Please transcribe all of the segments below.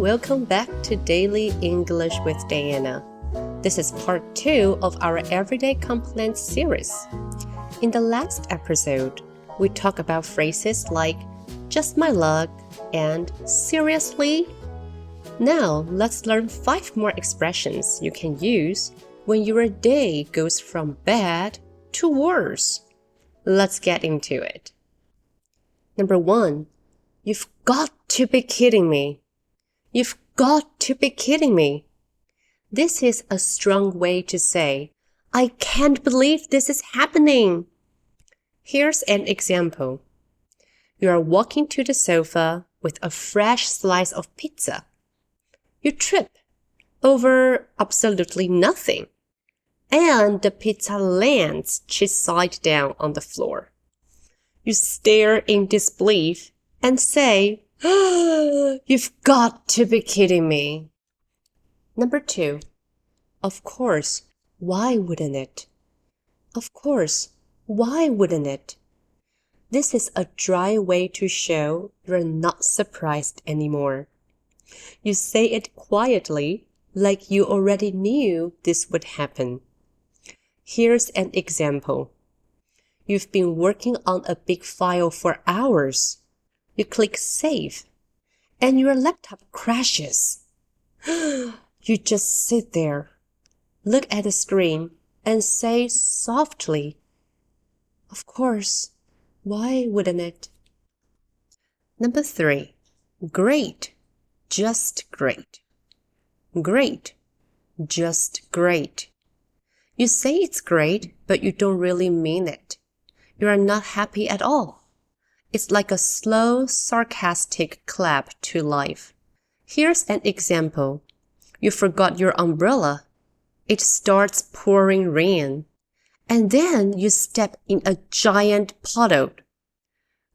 welcome back to Daily English with Diana. This is part 2 of our Everyday Complaints series. In the last episode, we talked about phrases like just my luck and seriously. Now, let's learn 5 more expressions you can use when your day goes from bad to worse. Let's get into it. Number 1, you've got to be kidding me. You've got to be kidding me. This is a strong way to say, I can't believe this is happening. Here's an example. You are walking to the sofa with a fresh slice of pizza. You trip over absolutely nothing, and the pizza lands cheese side down on the floor. You stare in disbelief and say, You've got to be kidding me. Number 2, of course, why wouldn't it? Of course, why wouldn't it? This is a dry way to show you're not surprised anymore. You say it quietly, like you already knew this would happen. Here's an example. You've been working on a big file for hours. You click save, and your laptop crashes. You just sit there, look at the screen, and say softly, Of course, why wouldn't it? Number 3, great, just great. Great, just great. You say it's great, but you don't really mean it. You are not happy at all. It's like a slow, sarcastic clap to life. Here's an example. You forgot your umbrella. It starts pouring rain. And then you step in a giant puddle,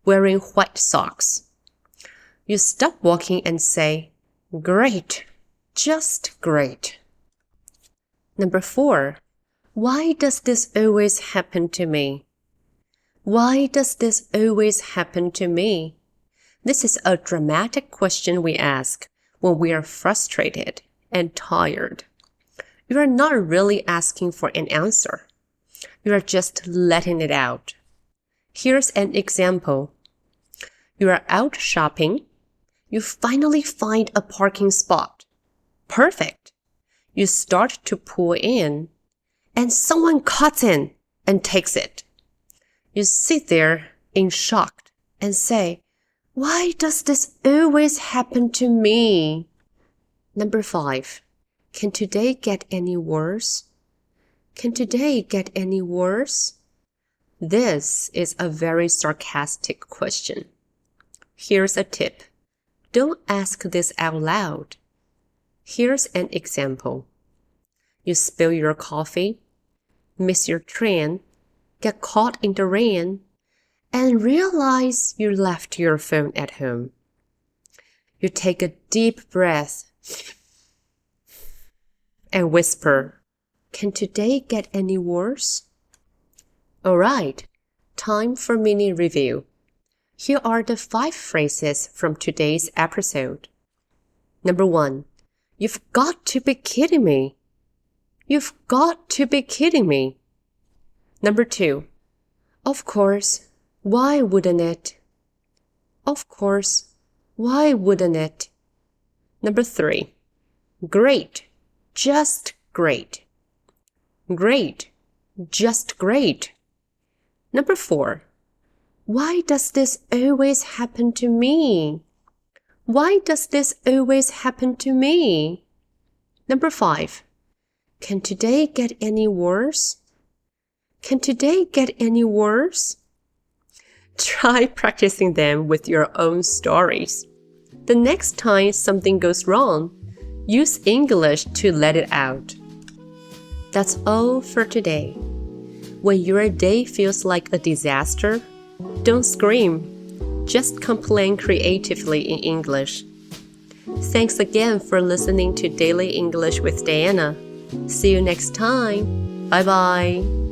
wearing white socks. You stop walking and say, Great, just great. Number 4, why does this always happen to me? Why does this always happen to me? This is a dramatic question we ask when we are frustrated and tired. You are not really asking for an answer. You are just letting it out. Here's an example. You are out shopping. You finally find a parking spot. Perfect. You start to pull in, and someone cuts in and takes it. You sit there in shock and say, Why does this always happen to me? Number 5, can today get any worse? Can today get any worse? This is a very sarcastic question. Here's a tip. Don't ask this out loud. Here's an example. You spill your coffee, miss your train, get caught in the rain, and realize you left your phone at home. You take a deep breath and whisper, Can today get any worse? Alright, time for mini review. Here are the 5 phrases from today's episode. Number 1, you've got to be kidding me. You've got to be kidding me. Number 2, of course, why wouldn't it? Of course, why wouldn't it? Number 3, great, just great. Great, just great. Number 4, why does this always happen to me? Why does this always happen to me? Number 5, can today get any worse? Can today get any worse? Try practicing them with your own stories. The next time something goes wrong, use English to let it out. That's all for today. When your day feels like a disaster, don't scream. Just complain creatively in English. Thanks again for listening to Daily English with Diana. See you next time. Bye-bye.